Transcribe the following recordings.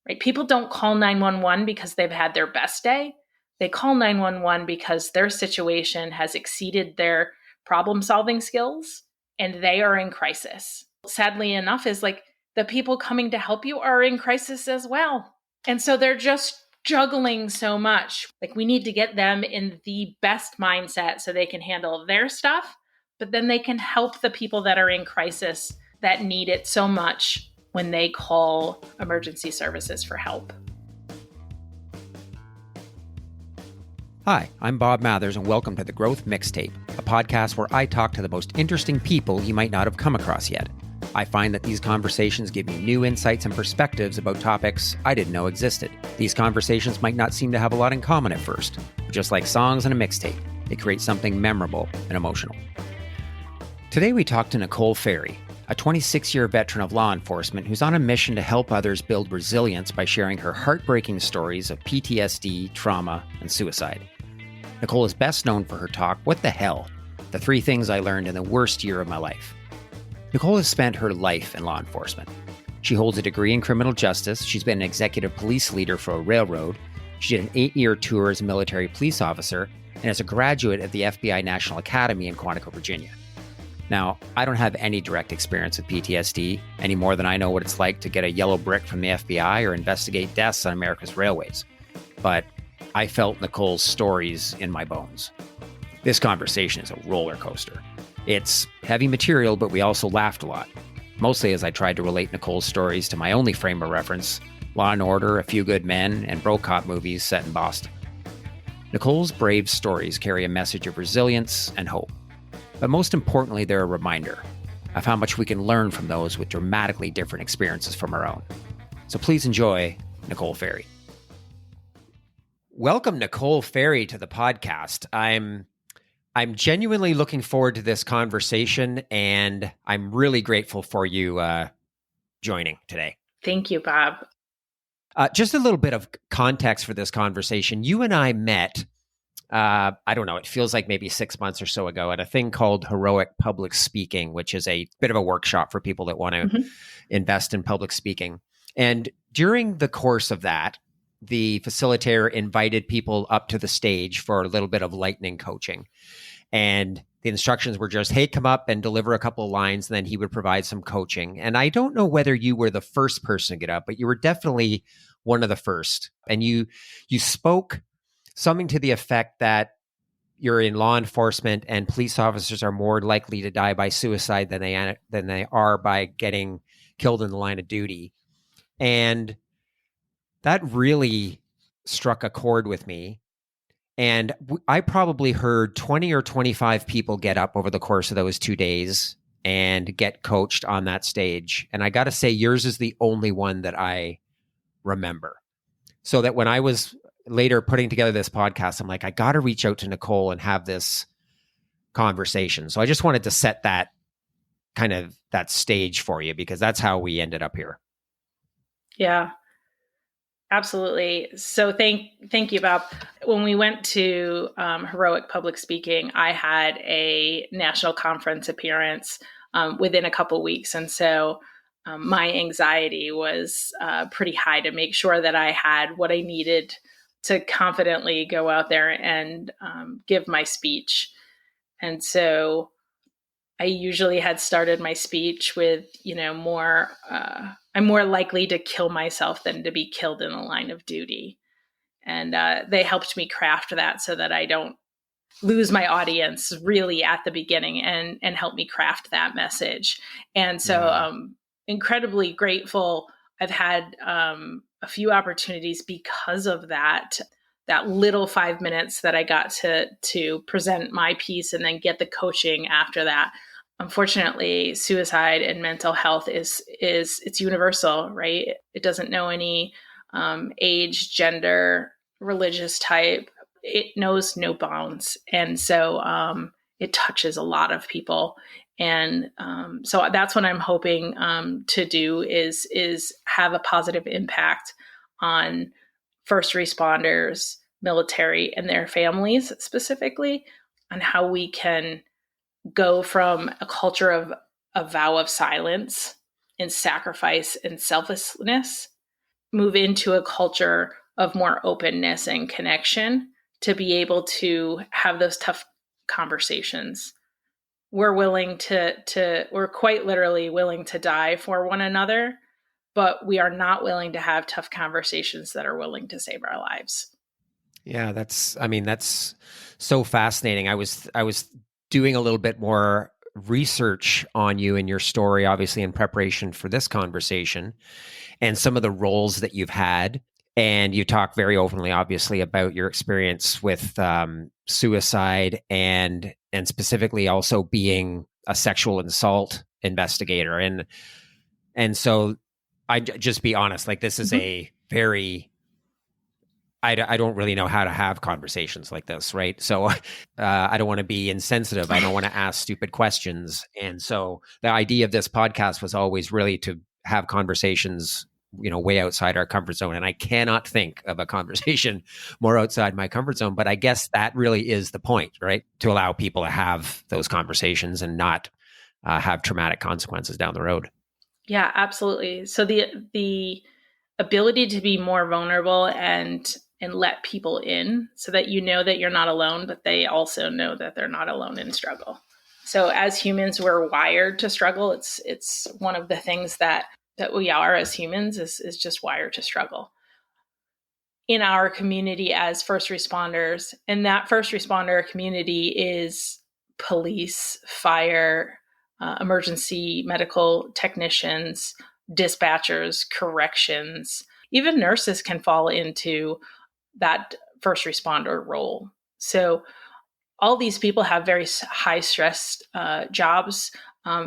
right? People don't call 911 because they've had their best day. They call 911 because their situation has exceeded their problem-solving skills and they are in crisis. Sadly enough, is like the people coming to help you are in crisis as well. And so they're just juggling so much. Like, we need to get them in the best mindset so they can handle their stuff, but then they can help the people that are in crisis that need it so much when they call emergency services for help. Hi, I'm Bob Mathers, and welcome to The Growth Mixtape, a podcast where I talk to the most interesting people you might not have come across yet. I find that these conversations give me new insights and perspectives about topics I didn't know existed. These conversations might not seem to have a lot in common at first, but just like songs and a mixtape, they create something memorable and emotional. Today we talk to Nicole Ferry, a 26-year veteran of law enforcement who's on a mission to help others build resilience by sharing her heartbreaking stories of PTSD, trauma, and suicide. Nicole is best known for her talk, What the Hell? The 3 Things I Learned in the Worst Year of My Life. Nicole has spent her life in law enforcement. She holds a degree in criminal justice. She's been an executive police leader for a railroad. She did an 8-year tour as a military police officer and is a graduate of the FBI National Academy in Quantico, Virginia. Now, I don't have any direct experience with PTSD any more than I know what it's like to get a yellow brick from the FBI or investigate deaths on America's railways. But I felt Nicole's stories in my bones. This conversation is a roller coaster. It's heavy material, but we also laughed a lot, mostly as I tried to relate Nicole's stories to my only frame of reference, Law & Order, A Few Good Men, and Bro Cop movies set in Boston. Nicole's brave stories carry a message of resilience and hope. But most importantly, they're a reminder of how much we can learn from those with dramatically different experiences from our own. So please enjoy Nicole Ferry. Welcome, Nicole Ferry, to the podcast. I'm genuinely looking forward to this conversation, and I'm really grateful for you joining today. Thank you, Bob. Just a little bit of context for this conversation. You and I met, I don't know, it feels like maybe 6 months or so ago at a thing called Heroic Public Speaking, which is a bit of a workshop for people that want to invest in public speaking. And during the course of that, the facilitator invited people up to the stage for a little bit of lightning coaching. And the instructions were just, hey, come up and deliver a couple of lines, and then he would provide some coaching. And I don't know whether you were the first person to get up, but you were definitely one of the first. And you spoke something to the effect that you're in law enforcement and police officers are more likely to die by suicide than they are by getting killed in the line of duty. And that really struck a chord with me. And I probably heard 20 or 25 people get up over the course of those 2 days and get coached on that stage. And I got to say, yours is the only one that I remember. So that when I was later putting together this podcast, I'm like, I got to reach out to Nicole and have this conversation. So I just wanted to set that kind of that stage for you, because that's how we ended up here. Yeah. Absolutely. So thank you, Bob. When we went to Heroic Public Speaking, I had a national conference appearance within a couple weeks. And so my anxiety was pretty high to make sure that I had what I needed to confidently go out there and give my speech. And so I usually had started my speech with, I'm more likely to kill myself than to be killed in the line of duty. And they helped me craft that so that I don't lose my audience really at the beginning and help me craft that message. And so incredibly grateful. I've had a few opportunities because of that little 5 minutes that I got to present my piece and then get the coaching after that. Unfortunately, suicide and mental health it's universal, right? It doesn't know any age, gender, religious type. It knows no bounds. And so it touches a lot of people. And so that's what I'm hoping to do is have a positive impact on first responders, military, and their families specifically, on how we can go from a culture of a vow of silence and sacrifice and selflessness, move into a culture of more openness and connection to be able to have those tough conversations. We're we're quite literally willing to die for one another, but we are not willing to have tough conversations that are willing to save our lives. Yeah, that's so fascinating. I was doing a little bit more research on you and your story, obviously in preparation for this conversation, and some of the roles that you've had. And you talk very openly, obviously, about your experience with suicide and specifically also being a sexual assault investigator. And so just be honest, like this is a very I don't really know how to have conversations like this, right? So I don't want to be insensitive. I don't want to ask stupid questions. And so the idea of this podcast was always really to have conversations, way outside our comfort zone. And I cannot think of a conversation more outside my comfort zone. But I guess that really is the point, right? To allow people to have those conversations and not have traumatic consequences down the road. Yeah, absolutely. So the ability to be more vulnerable and let people in so that you know that you're not alone, but they also know that they're not alone in struggle. So as humans, we're wired to struggle. It's one of the things that we are as humans is just wired to struggle. In our community as first responders, and that first responder community is police, fire, emergency medical technicians, dispatchers, corrections, even nurses can fall into that first responder role. So all these people have very high stress jobs,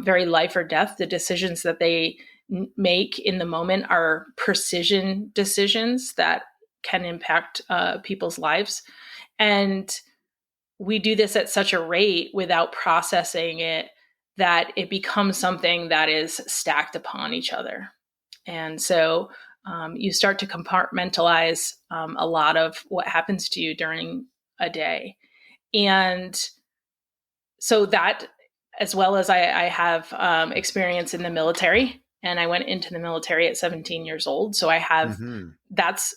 very life or death. The decisions that they make in the moment are precision decisions that can impact people's lives. And we do this at such a rate without processing it that it becomes something that is stacked upon each other. And so you start to compartmentalize a lot of what happens to you during a day. And so that, as well as I have experience in the military, and I went into the military at 17 years old. So I have, that's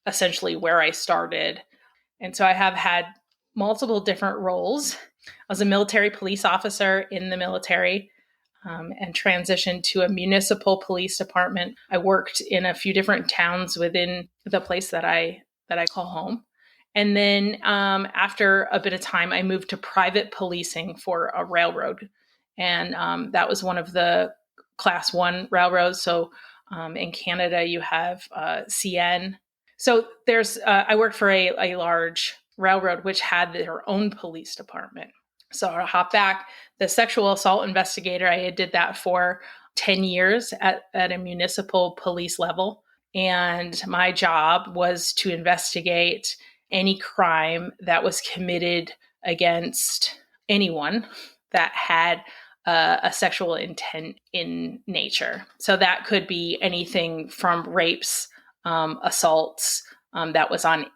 essentially where I started. And so I have had multiple different roles. I was a military police officer in the military and transitioned to a municipal police department. I worked in a few different towns within the place that I call home. And then after a bit of time, I moved to private policing for a railroad. And that was one of the class 1 railroads. So in Canada, you have CN. So there's, I worked for a large railroad, which had their own police department. So I'll hop back. The sexual assault investigator, I did that for 10 years at a municipal police level. And my job was to investigate any crime that was committed against anyone that had a sexual intent in nature. So that could be anything from rapes, assaults, that was on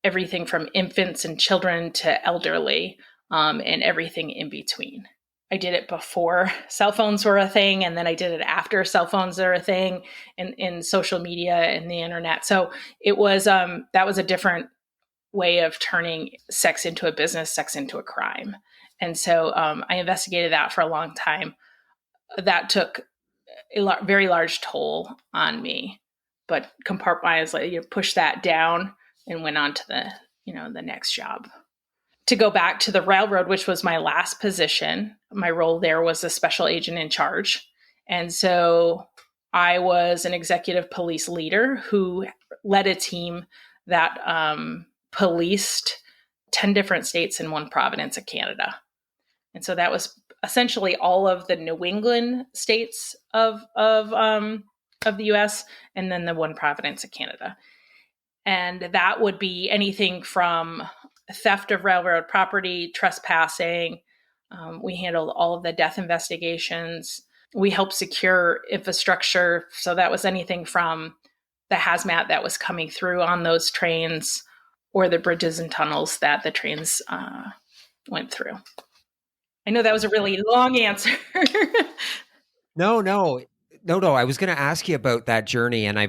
everything from infants and children to elderly, and everything in between. I did it before cell phones were a thing, and then I did it after cell phones are a thing, in social media and the internet. So it was that was a different way of turning sex into a business, sex into a crime. And so I investigated that for a long time. That took a very large toll on me, but compartmentalized, you push that down and went on to the next job. To go back to the railroad, which was my last position, my role there was a special agent in charge. And so I was an executive police leader who led a team that policed 10 different states and one province of Canada. And so that was essentially all of the New England states of the US, and then the one province of Canada. And that would be anything from theft of railroad property, trespassing. We handled all of the death investigations. We helped secure infrastructure. So that was anything from the hazmat that was coming through on those trains or the bridges and tunnels that the trains went through. I know that was a really long answer. No, No. I was going to ask you about that journey, and I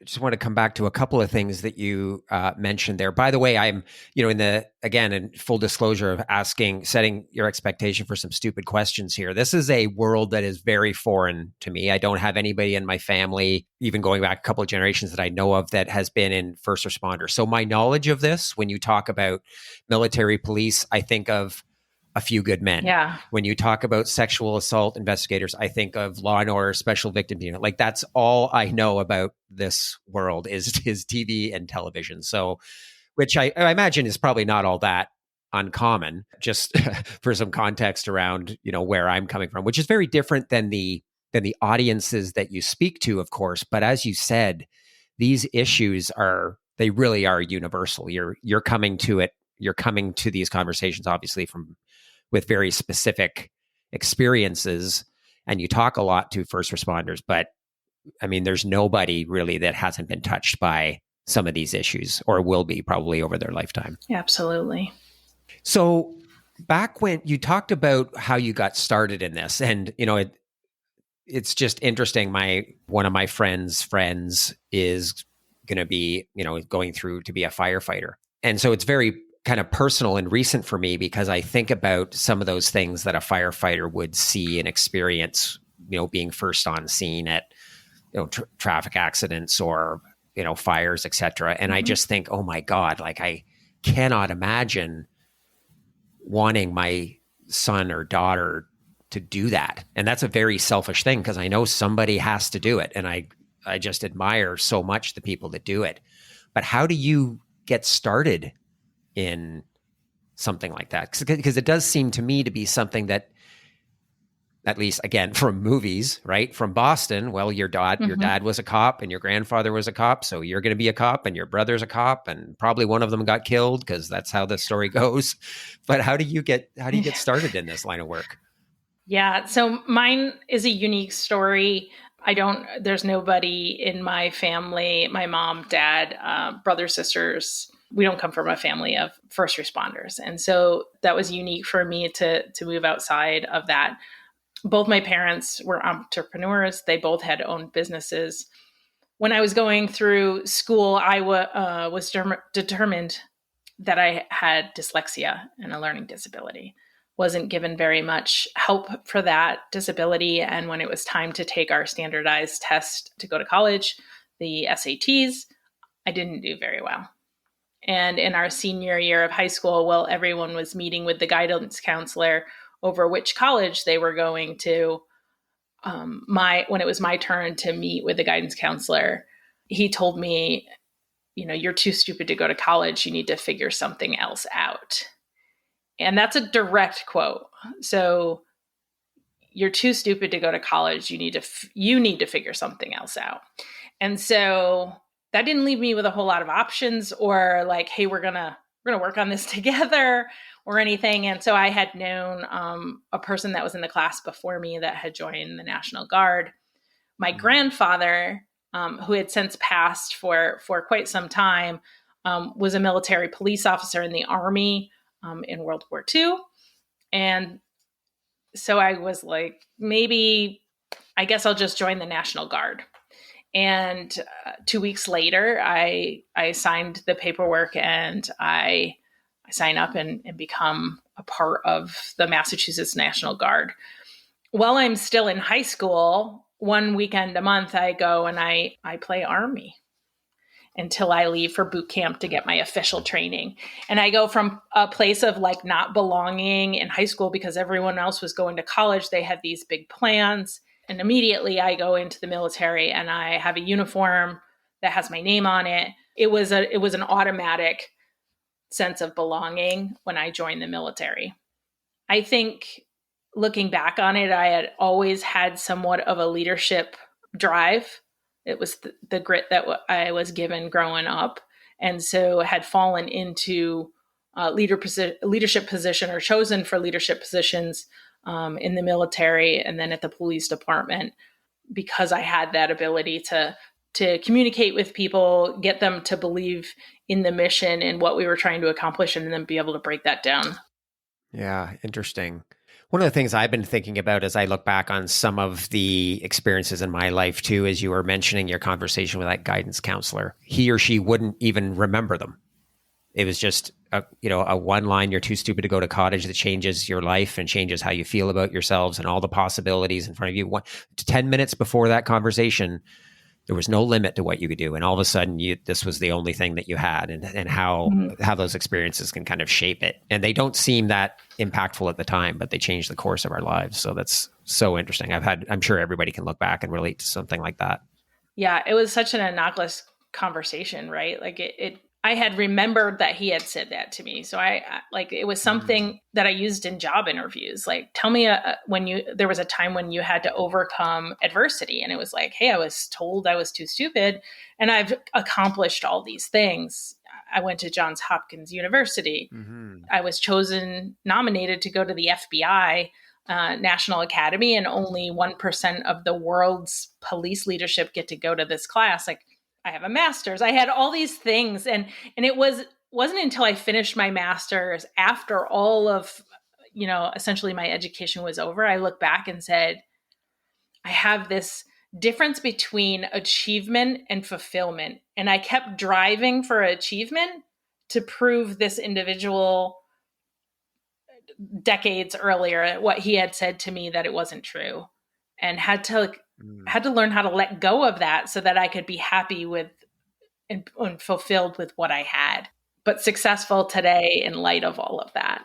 just want to come back to a couple of things that you mentioned there. By the way, I'm, in full disclosure of setting your expectation for some stupid questions here. This is a world that is very foreign to me. I don't have anybody in my family, even going back a couple of generations that I know of, that has been in first responders. So my knowledge of this, when you talk about military police, I think of A Few Good Men. Yeah. When you talk about sexual assault investigators, I think of Law and Order Special Victims Unit. Like, that's all I know about this world is TV and television. So, which I imagine is probably not all that uncommon, just for some context around, where I'm coming from, which is very different than the audiences that you speak to, of course. But as you said, these issues they really are universal. You're coming to it. You're coming to these conversations, obviously, with very specific experiences, and you talk a lot to first responders, but I mean, there's nobody really that hasn't been touched by some of these issues, or will be probably over their lifetime. Absolutely. So back when you talked about how you got started in this, and it's just interesting. One of my friends is going to be, going through to be a firefighter. And so it's very kind of personal and recent for me, because I think about some of those things that a firefighter would see and experience, being first on scene at, traffic accidents or, fires, et cetera. And I just think, oh my God, like, I cannot imagine wanting my son or daughter to do that. And that's a very selfish thing, because I know somebody has to do it. And I just admire so much the people that do it. But how do you get started in something like that? Because it does seem to me to be something that, at least again from movies, right? From Boston, well, your dad was a cop and your grandfather was a cop, so you're going to be a cop, and your brother's a cop, and probably one of them got killed, because that's how the story goes. But how do you get started in this line of work? Yeah, so mine is a unique story. There's nobody in my family, my mom, dad, brothers, sisters. We don't come from a family of first responders. And so that was unique for me to move outside of that. Both my parents were entrepreneurs. They both had owned businesses. When I was going through school, I was determined that I had dyslexia and a learning disability. Wasn't given very much help for that disability. And when it was time to take our standardized test to go to college, the SATs, I didn't do very well. And in our senior year of high school, well, everyone was meeting with the guidance counselor over which college they were going to. When it was my turn to meet with the guidance counselor, he told me, you're too stupid to go to college. You need to figure something else out. And that's a direct quote. So you're too stupid to go to college. You need to figure something else out. And so that didn't leave me with a whole lot of options, or like, hey, we're gonna work on this together, or anything. And so I had known a person that was in the class before me that had joined the National Guard. My grandfather, who had since passed for quite some time, was a military police officer in the Army in World War II. And so I was like, maybe, I guess I'll just join the National Guard. And 2 weeks later, I signed the paperwork, and I sign up and become a part of the Massachusetts National Guard. While I'm still in high school, one weekend a month, I go and I play Army until I leave for boot camp to get my official training. And I go from a place of like not belonging in high school because everyone else was going to college. They had these big plans. And immediately I go into the military, and I have a uniform that has my name on it. It was an automatic sense of belonging when I joined the military. I think looking back on it, I had always had somewhat of a leadership drive. It was the grit that I was given growing up. And so had fallen into leadership position, or chosen for leadership positions in the military and then at the police department, because I had that ability to communicate with people, get them to believe in the mission and what we were trying to accomplish, and then be able to break that down. Yeah, interesting. One of the things I've been thinking about as I look back on some of the experiences in my life too, as you were mentioning your conversation with that guidance counselor, he or she wouldn't even remember them. It was just a one line, you're too stupid to go to college, that changes your life and changes how you feel about yourselves and all the possibilities in front of you. 10 minutes before that conversation, there was no limit to what you could do. And all of a sudden this was the only thing that you had, and how those experiences can kind of shape it. And they don't seem that impactful at the time, but they change the course of our lives. So that's so interesting. I'm sure everybody can look back and relate to something like that. Yeah, it was such an innocuous conversation, right? Like I had remembered that he had said that to me. So it was something that I used in job interviews. Like, tell me there was a time when you had to overcome adversity. And it was like, hey, I was told I was too stupid and I've accomplished all these things. I went to Johns Hopkins University. I was nominated to go to the FBI National Academy, and only 1% of the world's police leadership get to go to this class. Like, I have a master's. I had all these things. And it wasn't until I finished my master's, after all of, essentially my education was over, I looked back and said, I have this difference between achievement and fulfillment. And I kept driving for achievement to prove this individual decades earlier what he had said to me, that it wasn't true, and had to learn how to let go of that so that I could be happy with and fulfilled with what I had, but successful today in light of all of that.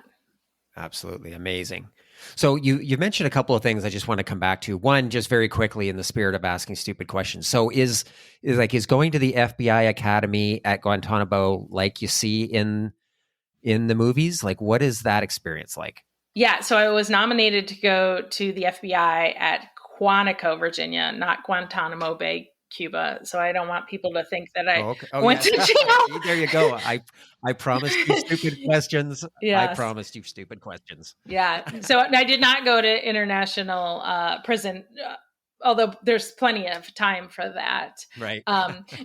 Absolutely amazing. So you mentioned a couple of things I just want to come back to. One, just very quickly in the spirit of asking stupid questions. So is going to the FBI Academy at Guantanamo like you see in the movies? Like, what is that experience like? Yeah, so I was nominated to go to the FBI at Quantico, Virginia, not Guantanamo Bay, Cuba. So I don't want people to think that I went to jail. There you go. I promised you stupid questions. Yes. I promised you stupid questions. Yeah. So I did not go to international prison, although there's plenty of time for that. Right.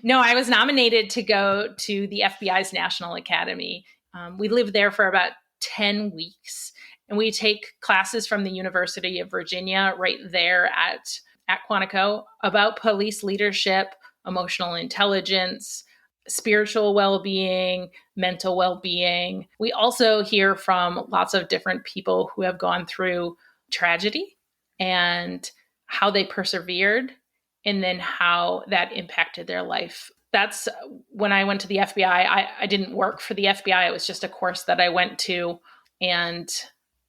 No, I was nominated to go to the FBI's National Academy. We lived there for about 10 weeks, and we take classes from the University of Virginia right there at Quantico about police leadership, emotional intelligence, spiritual well-being, mental well-being. We also hear from lots of different people who have gone through tragedy and how they persevered, and then how that impacted their life. That's when I went to the FBI. I didn't work for the FBI. It was just a course that I went to, and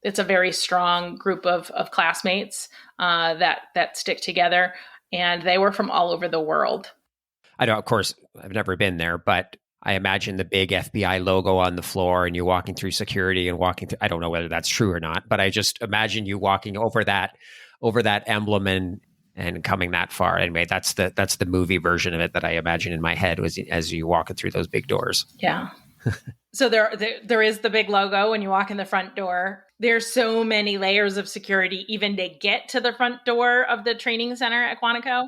it's a very strong group of classmates that stick together, and they were from all over the world. I know, of course, I've never been there, but I imagine the big FBI logo on the floor, and you're walking through security and walking through, I don't know whether that's true or not, but I just imagine you walking over that emblem and coming that far. Anyway, that's the movie version of it that I imagine in my head was as you walking through those big doors. Yeah. So there is the big logo when you walk in the front door. There's so many layers of security even to get to the front door of the training center at Quantico.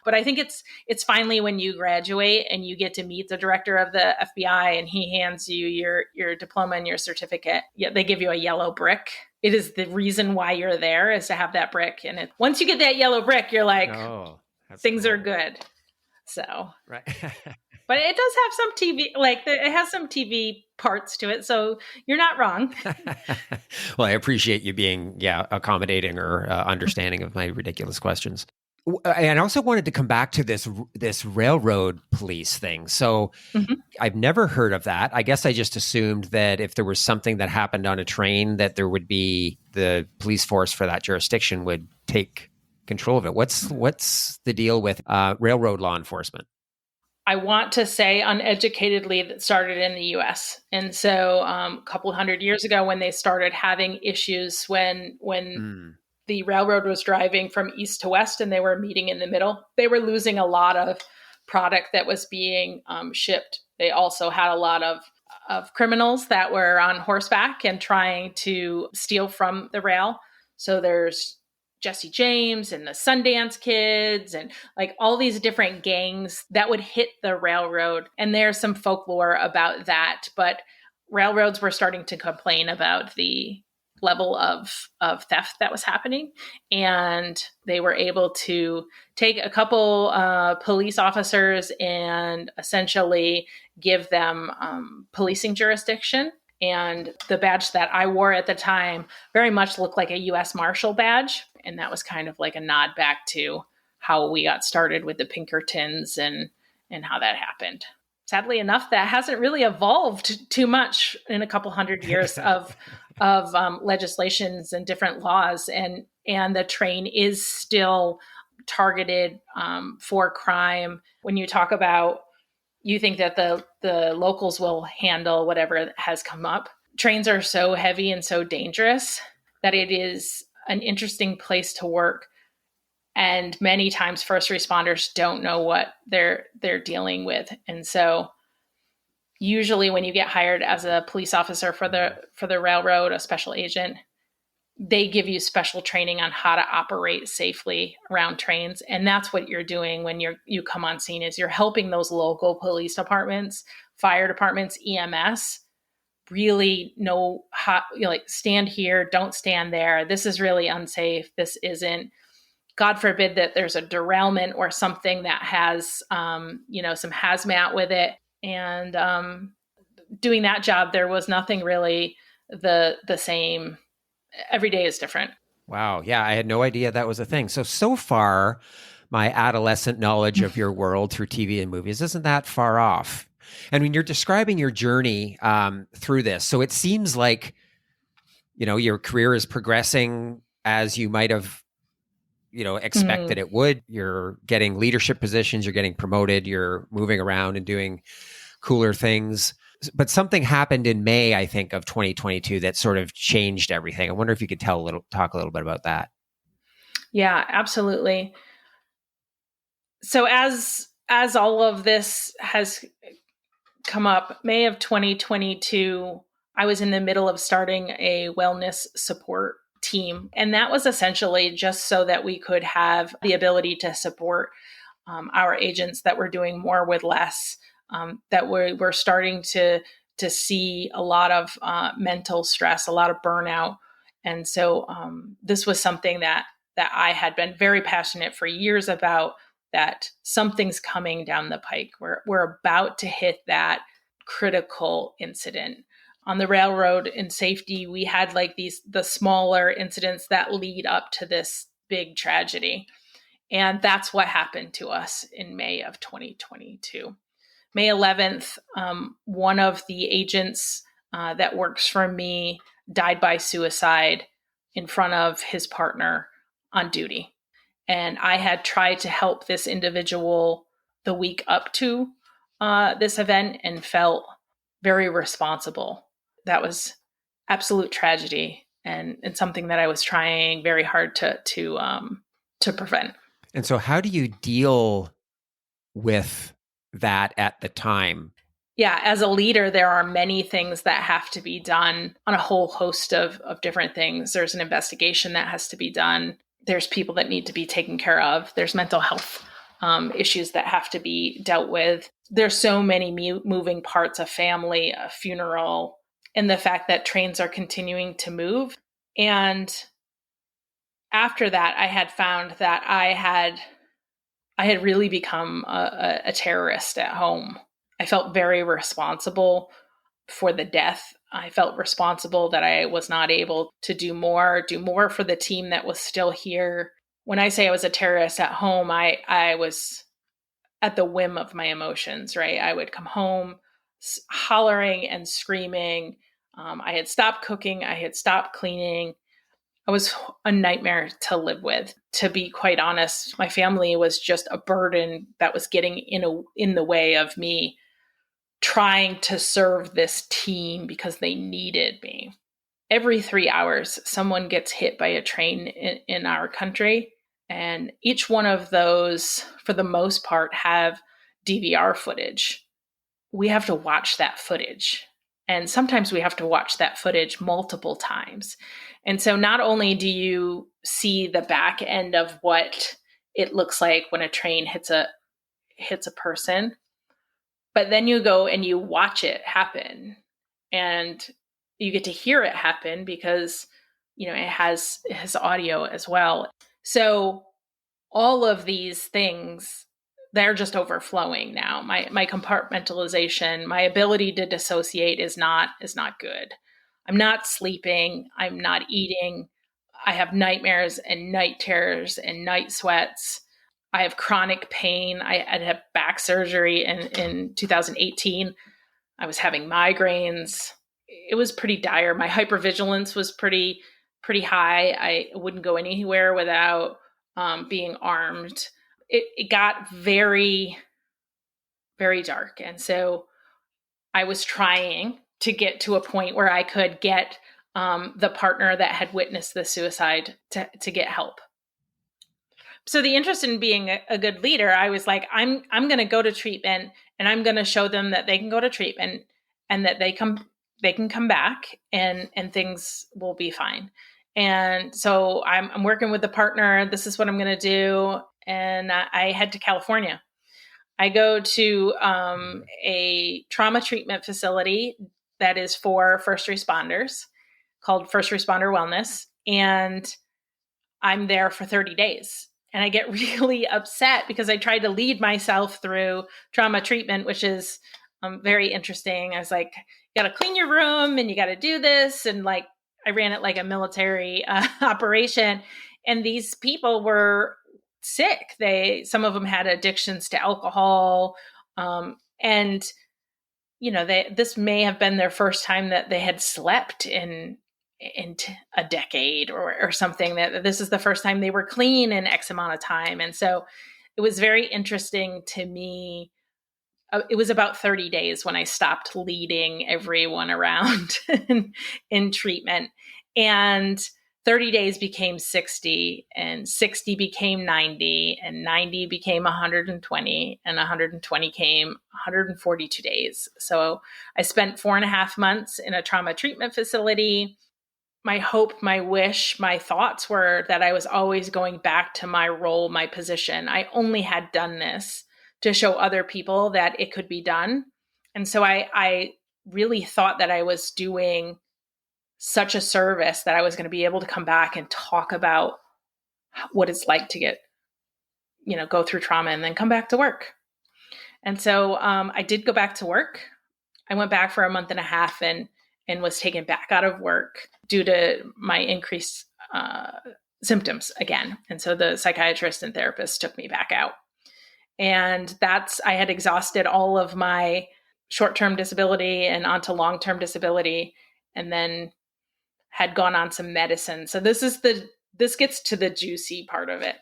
But I think it's finally when you graduate and you get to meet the director of the FBI, and he hands you your diploma and your certificate. Yeah, they give you a yellow brick. It is the reason why you're there, is to have that brick. And once you get that yellow brick, you're like, things are good. So, right. But it does have some TV, it has some TV parts to it. So you're not wrong. Well, I appreciate you being, accommodating or understanding of my ridiculous questions. And I also wanted to come back to this railroad police thing. So I've never heard of that. I guess I just assumed that if there was something that happened on a train, that there would be the police force for that jurisdiction would take control of it. What's the deal with railroad law enforcement? I want to say uneducatedly that started in the U.S. And so a couple hundred years ago, when they started having issues when the railroad was driving from east to west and they were meeting in the middle, they were losing a lot of product that was being shipped. They also had a lot of criminals that were on horseback and trying to steal from the rail. So there's Jesse James and the Sundance Kids and all these different gangs that would hit the railroad. And there's some folklore about that, but railroads were starting to complain about the level of theft that was happening. And they were able to take a couple police officers and essentially give them policing jurisdiction. And the badge that I wore at the time very much looked like a U.S. Marshal badge. And that was kind of like a nod back to how we got started with the Pinkertons and how that happened. Sadly enough, that hasn't really evolved too much in a couple hundred years of legislations and different laws, and the train is still targeted for crime. When you talk about, you think that the locals will handle whatever has come up. Trains are so heavy and so dangerous that it is an interesting place to work. And many times first responders don't know what they're dealing with. And so usually when you get hired as a police officer for the railroad, a special agent, they give you special training on how to operate safely around trains. And that's what you're doing when you come on scene, is you're helping those local police departments, fire departments, EMS, really know how, like, stand here, don't stand there. This is really unsafe. This isn't. God forbid that there's a derailment or something that has, some hazmat with it. And doing that job, there was nothing really the same. Every day is different. Wow. Yeah, I had no idea that was a thing. So far, my adolescent knowledge of your world through TV and movies isn't that far off. And when you're describing your journey through this, so it seems like, your career is progressing as you might have, expected it would. You're getting leadership positions, you're getting promoted, you're moving around and doing cooler things. But something happened in May, I think, of 2022 that sort of changed everything. I wonder if you could talk a little bit about that. Yeah, absolutely. So as all of this has come up, May of 2022, I was in the middle of starting a wellness support team. And that was essentially just so that we could have the ability to support our agents that were doing more with less, that we're starting to see a lot of mental stress, a lot of burnout. And so this was something that I had been very passionate for years about, that something's coming down the pike. We're about to hit that critical incident. On the railroad in safety, we had like the smaller incidents that lead up to this big tragedy. And that's what happened to us in May of 2022. May 11th, one of the agents that works for me died by suicide in front of his partner on duty. And I had tried to help this individual the week up to this event and felt very responsible. That was absolute tragedy and something that I was trying very hard to prevent. And so how do you deal with that at the time? Yeah, as a leader, there are many things that have to be done on a whole host of different things. There's an investigation that has to be done. There's people that need to be taken care of. There's mental health issues that have to be dealt with. There's so many moving parts, a family, a funeral, and the fact that trains are continuing to move. And after that, I had found that I had really become a terrorist at home. I felt very responsible for the death. I felt responsible that I was not able to do more for the team that was still here. When I say I was a terrorist at home, I was at the whim of my emotions, right? I would come home hollering and screaming. I had stopped cooking. I had stopped cleaning. I was a nightmare to live with. To be quite honest, my family was just a burden that was getting in the way of me trying to serve this team because they needed me. Every 3 hours, someone gets hit by a train in our country. And each one of those, for the most part, have DVR footage. We have to watch that footage. And sometimes we have to watch that footage multiple times. And so not only do you see the back end of what it looks like when a train hits a person, but then you go and you watch it happen. And you get to hear it happen because it has audio as well. So all of these things, they're just overflowing now. My compartmentalization, my ability to dissociate is not good. I'm not sleeping. I'm not eating. I have nightmares and night terrors and night sweats. I have chronic pain. I had back surgery in 2018. I was having migraines. It was pretty dire. My hypervigilance was pretty high. I wouldn't go anywhere without being armed. It got very, very dark. And so I was trying to get to a point where I could get the partner that had witnessed the suicide to get help. So the interest in being a good leader, I was like, I'm going to go to treatment, and I'm going to show them that they can go to treatment and that they can come back and things will be fine. And so I'm working with the partner. This is what I'm going to do. And I head to California. I go to a trauma treatment facility that is for first responders called First Responder Wellness. And I'm there for 30 days. And I get really upset because I tried to lead myself through trauma treatment, which is very interesting. I was like, you got to clean your room and you got to do this. And like, I ran it like a military operation. And these people were sick. Some of them had addictions to alcohol. And, this may have been their first time that they had slept in a decade or something, that this is the first time they were clean in X amount of time. And so it was very interesting to me. It was about 30 days when I stopped leading everyone around in treatment, and 30 days became 60, and 60 became 90, and 90 became 120, and 120 came 142 days. So I spent 4.5 months in a trauma treatment facility. My hope, my wish, my thoughts were that I was always going back to my role, my position. I only had done this to show other people that it could be done. And so I really thought that I was doing such a service that I was going to be able to come back and talk about what it's like to get, go through trauma and then come back to work. And so I did go back to work. I went back for a month and a half and was taken back out of work due to my increased symptoms again. And so the psychiatrist and therapist took me back out. And I had exhausted all of my short-term disability and onto long-term disability, and then had gone on some medicine. So this gets to the juicy part of it.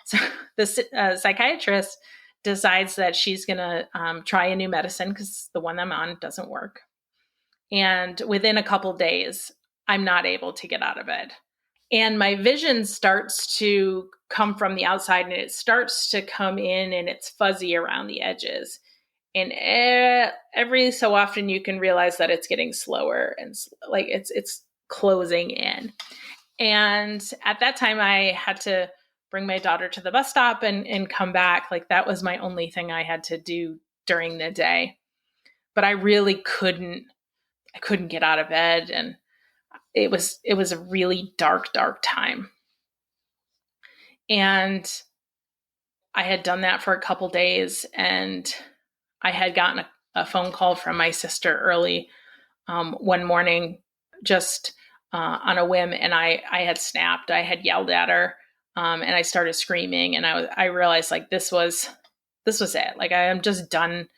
So the psychiatrist decides that she's going to try a new medicine because the one I'm on doesn't work. And within a couple days, I'm not able to get out of bed. And my vision starts to come from the outside, and it starts to come in, and it's fuzzy around the edges. And every so often you can realize that it's getting slower and like it's closing in. And at that time I had to bring my daughter to the bus stop and come back. Like that was my only thing I had to do during the day. But I really couldn't get out of bed, and it was a really dark time. And I had done that for a couple days, and I had gotten a phone call from my sister early one morning, just on a whim, and I had snapped. I had yelled at her, and I started screaming, and I realized like this was it. Like I am just done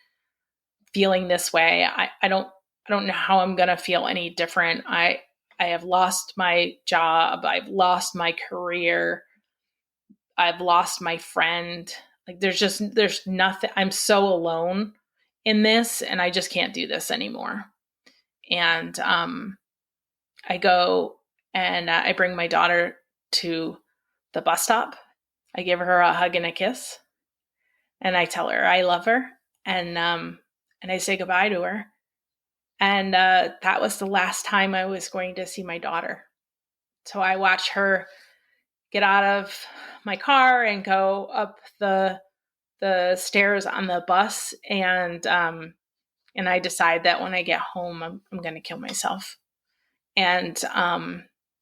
feeling this way. I don't know how I'm gonna feel any different. I have lost my job. I've lost my career. I've lost my friend. Like there's nothing. I'm so alone in this, and I just can't do this anymore. And I go and I bring my daughter to the bus stop. I give her a hug and a kiss, and I tell her I love her, and I say goodbye to her. And that was the last time I was going to see my daughter. So I watch her get out of my car and go up the stairs on the bus, and I decide that when I get home, I'm going to kill myself. And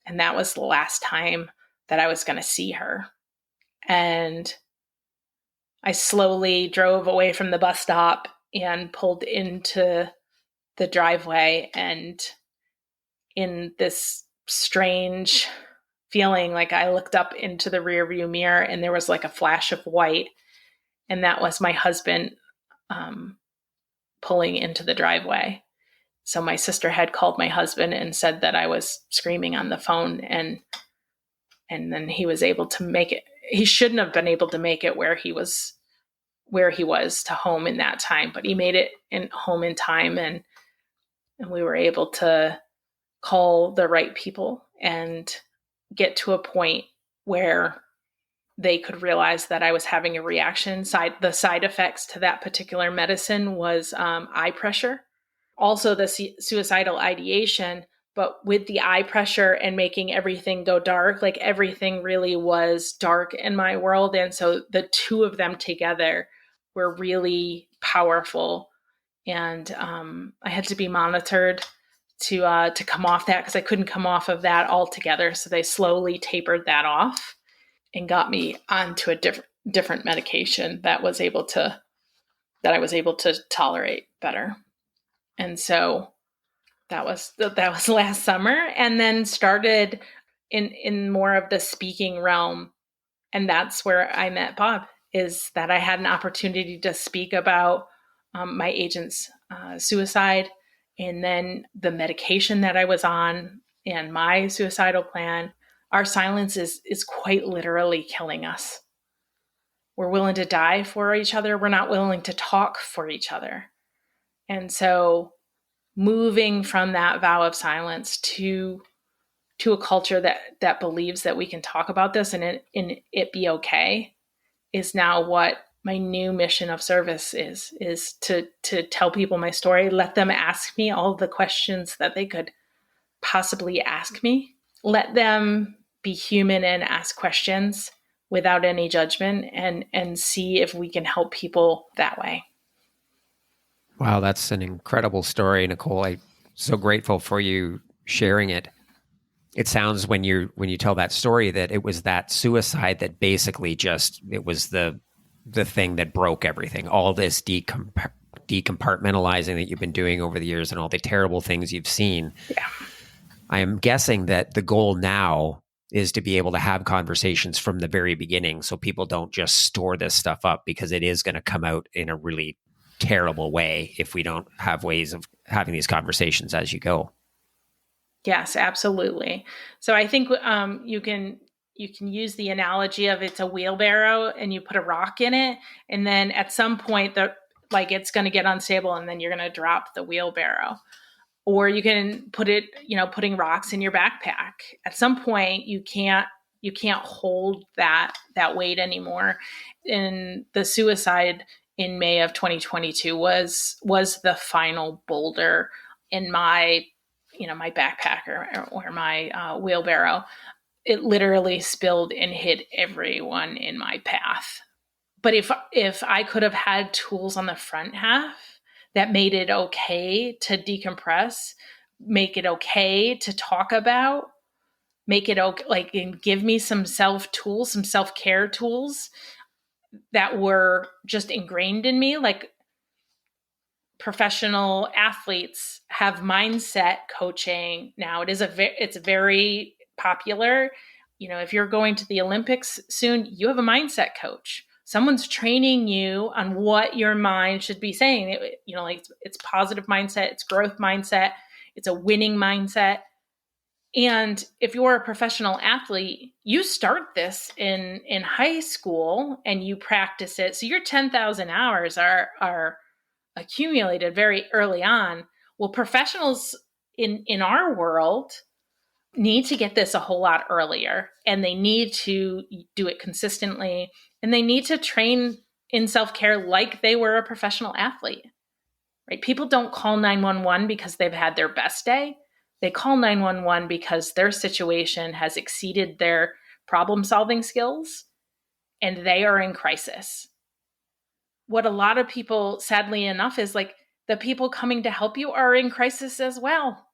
And that was the last time that I was going to see her. And I slowly drove away from the bus stop and pulled into the driveway, and in this strange feeling, like I looked up into the rearview mirror and there was like a flash of white, and that was my husband pulling into the driveway. So my sister had called my husband and said that I was screaming on the phone, and then he was able to make it. He shouldn't have been able to make it where he was to home in that time, but he made it home in time, and we were able to call the right people and get to a point where they could realize that I was having a reaction. The side effects to that particular medicine was eye pressure, also the suicidal ideation, but with the eye pressure and making everything go dark, like everything really was dark in my world. And so the two of them together were really powerful. And I had to be monitored to come off that, because I couldn't come off of that altogether. So they slowly tapered that off and got me onto a different medication that I was able to tolerate better. And so that was last summer, and then started in more of the speaking realm. And that's where I met Bob, is that I had an opportunity to speak about my agent's suicide, and then the medication that I was on, and my suicidal plan. Our silence is quite literally killing us. We're willing to die for each other. We're not willing to talk for each other. And so moving from that vow of silence to a culture that believes that we can talk about this and it be okay is now what my new mission of service is to tell people my story, let them ask me all the questions that they could possibly ask me, let them be human and ask questions without any judgment, and see if we can help people that way. Wow, that's an incredible story, Nicole. I'm so grateful for you sharing it. It sounds when you tell that story that it was that suicide that basically it was the thing that broke everything. All this decompartmentalizing that you've been doing over the years and all the terrible things you've seen. Yeah. I am guessing that the goal now is to be able to have conversations from the very beginning, so people don't just store this stuff up, because it is going to come out in a really terrible way if we don't have ways of having these conversations as you go. Yes, absolutely. So I think you can use the analogy of it's a wheelbarrow and you put a rock in it, and then at some point it's going to get unstable, and then you're going to drop the wheelbarrow. Or you can put it, putting rocks in your backpack. At some point you can't hold that weight anymore. And the suicide in May of 2022 was the final boulder in my my backpack or my wheelbarrow. It literally spilled and hit everyone in my path. But if I could have had tools on the front half that made it okay to decompress, make it okay to talk about, make it okay, and give me some self-care tools that were just ingrained in me, like professional athletes have mindset coaching now. It's very popular. If you're going to the Olympics soon, you have a mindset coach. Someone's training you on what your mind should be saying. It's positive mindset, it's growth mindset, it's a winning mindset. And if you're a professional athlete, you start this in high school and you practice it. So your 10,000 hours are accumulated very early on. Well, professionals in our world need to get this a whole lot earlier, and they need to do it consistently, and they need to train in self-care like they were a professional athlete, right? People don't call 911 because they've had their best day. They call 911 because their situation has exceeded their problem-solving skills and they are in crisis. What a lot of people, sadly enough, is the people coming to help you are in crisis as well.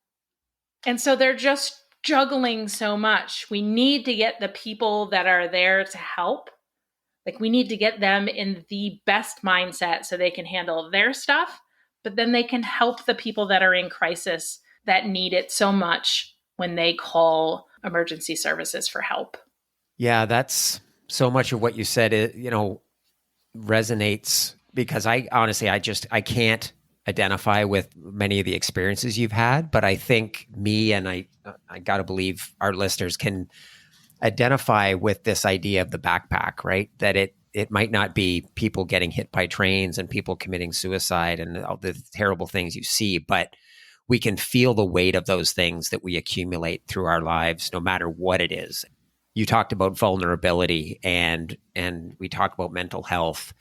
And so they're just juggling so much. We need to get the people that are there to help. Like, we need to get them in the best mindset so they can handle their stuff, but then they can help the people that are in crisis that need it so much when they call emergency services for help. Yeah, that's so much of what you said, resonates, because I honestly, I can't identify with many of the experiences you've had, but I think me and I got to believe our listeners can identify with this idea of the backpack, right? That it might not be people getting hit by trains and people committing suicide and all the terrible things you see, but we can feel the weight of those things that we accumulate through our lives, no matter what it is. You talked about vulnerability and we talked about mental health.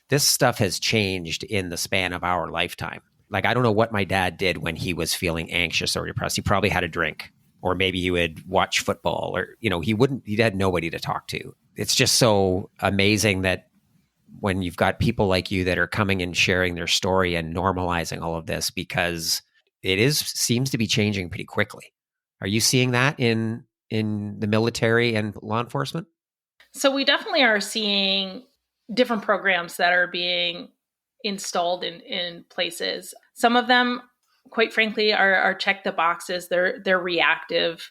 This stuff has changed in the span of our lifetime. Like, I don't know what my dad did when he was feeling anxious or depressed. He probably had a drink, or maybe he would watch football, or, he had nobody to talk to. It's just so amazing that when you've got people like you that are coming and sharing their story and normalizing all of this, because seems to be changing pretty quickly. Are you seeing that in the military and law enforcement? So we definitely are seeing different programs that are being installed in places. Some of them, quite frankly, are check the boxes. They're reactive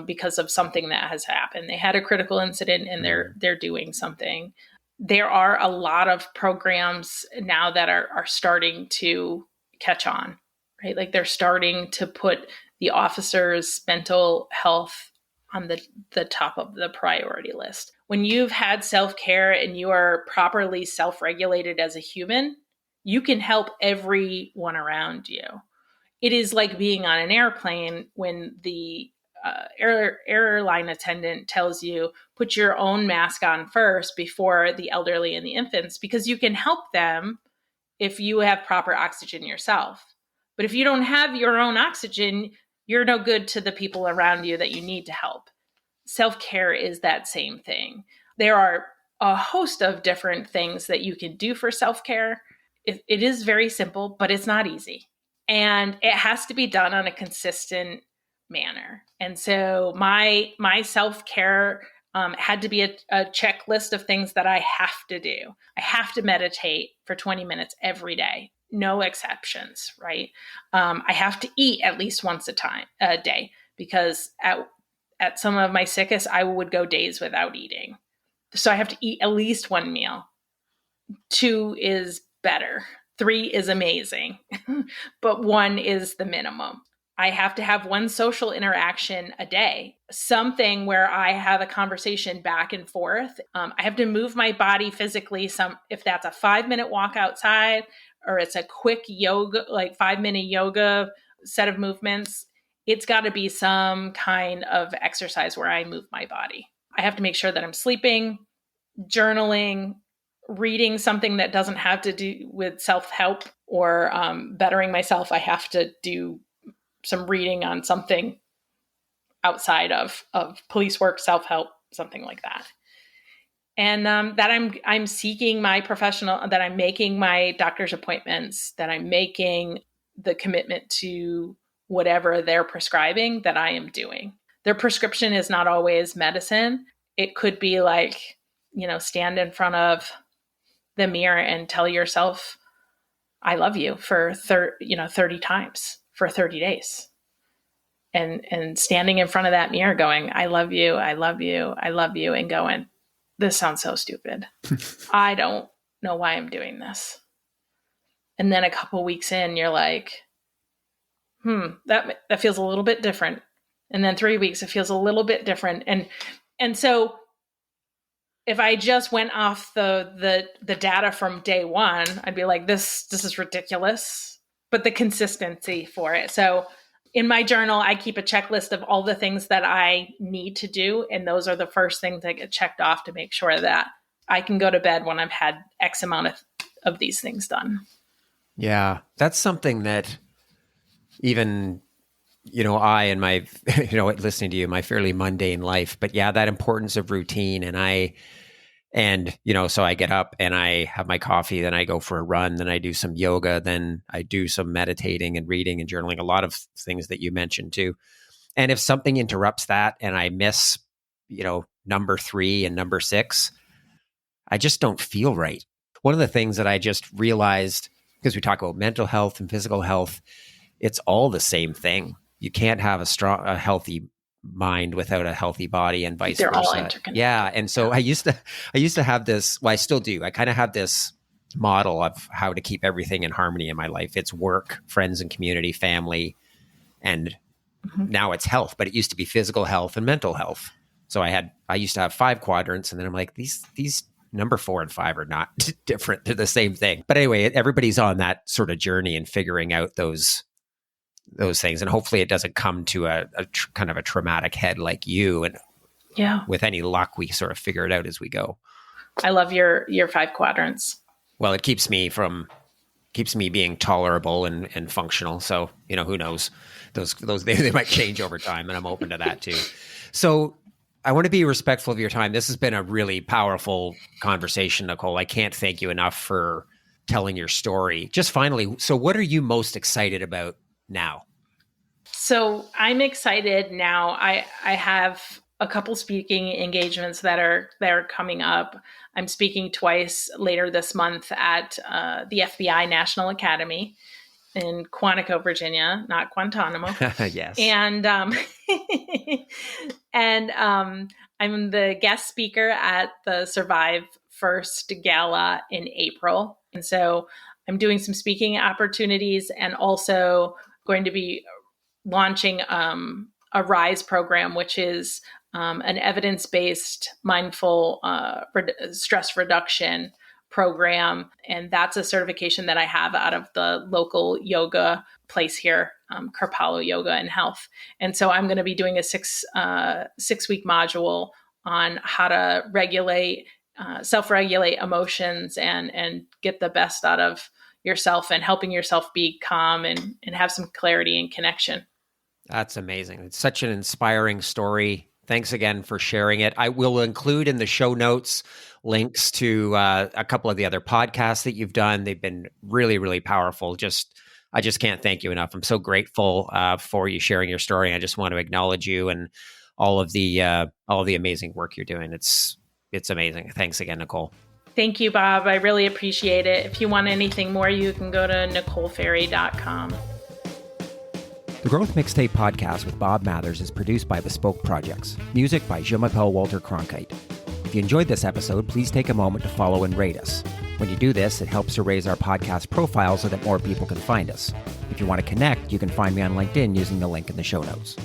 because of something that has happened. They had a critical incident and they're doing something. There are a lot of programs now that are starting to catch on, right? Like, they're starting to put the officers' mental health on the top of the priority list. When you've had self-care and you are properly self-regulated as a human, you can help everyone around you. It is like being on an airplane when the airline attendant tells you, put your own mask on first before the elderly and the infants, because you can help them if you have proper oxygen yourself. But if you don't have your own oxygen, you're no good to the people around you that you need to help. Self-care is that same thing. There are a host of different things that you can do for self-care. It is very simple, but it's not easy. And it has to be done on a consistent manner. And so my self-care had to be a checklist of things that I have to do. I have to meditate for 20 minutes every day. No exceptions, right? I have to eat at least once a day, because at some of my sickest, I would go days without eating. So I have to eat at least one meal. 2 is better. 3 is amazing, but 1 is the minimum. I have to have 1 social interaction a day, something where I have a conversation back and forth. I have to move my body physically. If that's a 5-minute walk outside, or it's a quick yoga, like 5-minute yoga set of movements, it's got to be some kind of exercise where I move my body. I have to make sure that I'm sleeping, journaling, reading something that doesn't have to do with self-help or bettering myself. I have to do some reading on something outside of police work, self-help, something like that. And that I'm seeking my professional, that I'm making my doctor's appointments, that I'm making the commitment to whatever they're prescribing that I am doing. Their prescription is not always medicine. It could be like, stand in front of the mirror and tell yourself, I love you for 30 times for 30 days. And standing in front of that mirror going, I love you, I love you, I love you, and going, this sounds so stupid. I don't know why I'm doing this. And then a couple weeks in, you're like, that feels a little bit different. And then 3 weeks, it feels a little bit different. And so if I just went off the data from day one, I'd be like, this is ridiculous. But the consistency for it. So in my journal, I keep a checklist of all the things that I need to do. And those are the first things that get checked off to make sure that I can go to bed when I've had X amount of these things done. Yeah, that's something that even, I and my, listening to you, my fairly mundane life, but yeah, that importance of routine. So I get up and I have my coffee, then I go for a run, then I do some yoga, then I do some meditating and reading and journaling, a lot of things that you mentioned too. And if something interrupts that and I miss, number 3 and number 6, I just don't feel right. One of the things that I just realized, because we talk about mental health and physical health, it's all the same thing. You can't have a healthy mind without a healthy body, and vice They're versa. all interconnected. Yeah. And so I used to have this, well, I still do. I kind of have this model of how to keep everything in harmony in my life. It's work, friends and community, family, and now it's health, but it used to be physical health and mental health. So I used to have 5 quadrants, and then I'm like, these number 4 and 5 are not different. They're the same thing. But anyway, everybody's on that sort of journey and figuring out those things. And hopefully it doesn't come to a kind of a traumatic head like you. And with any luck, we sort of figure it out as we go. I love your 5 quadrants. Well, it keeps me being tolerable and functional. So, who knows? Those they might change over time, and I'm open to that too. So I want to be respectful of your time. This has been a really powerful conversation, Nicole. I can't thank you enough for telling your story. Just finally, so what are you most excited about now? So I'm excited now. I have a couple speaking engagements that are coming up. I'm speaking twice later this month at the FBI National Academy in Quantico, Virginia, not Guantanamo. Yes. And I'm the guest speaker at the Survive First Gala in April. And so I'm doing some speaking opportunities, and also going to be launching a RISE program, which is an evidence-based mindful stress reduction program. And that's a certification that I have out of the local yoga place here, Kripalu Yoga and Health. And so I'm going to be doing a 6-week module on how to regulate, self-regulate emotions and get the best out of yourself, and helping yourself be calm and have some clarity and connection. That's amazing. It's such an inspiring story. Thanks again for sharing it. I will include in the show notes links to a couple of the other podcasts that you've done. They've been really, really powerful. I just can't thank you enough. I'm so grateful for you sharing your story. I just want to acknowledge you and all of the amazing work you're doing. It's amazing. Thanks again, Nicole. Thank you, Bob. I really appreciate it. If you want anything more, you can go to NicoleFerry.com. The Growth Mixtape podcast with Bob Mathers is produced by Bespoke Projects. Music by Jean-Michel Walter Cronkite. If you enjoyed this episode, please take a moment to follow and rate us. When you do this, it helps to raise our podcast profile so that more people can find us. If you want to connect, you can find me on LinkedIn using the link in the show notes.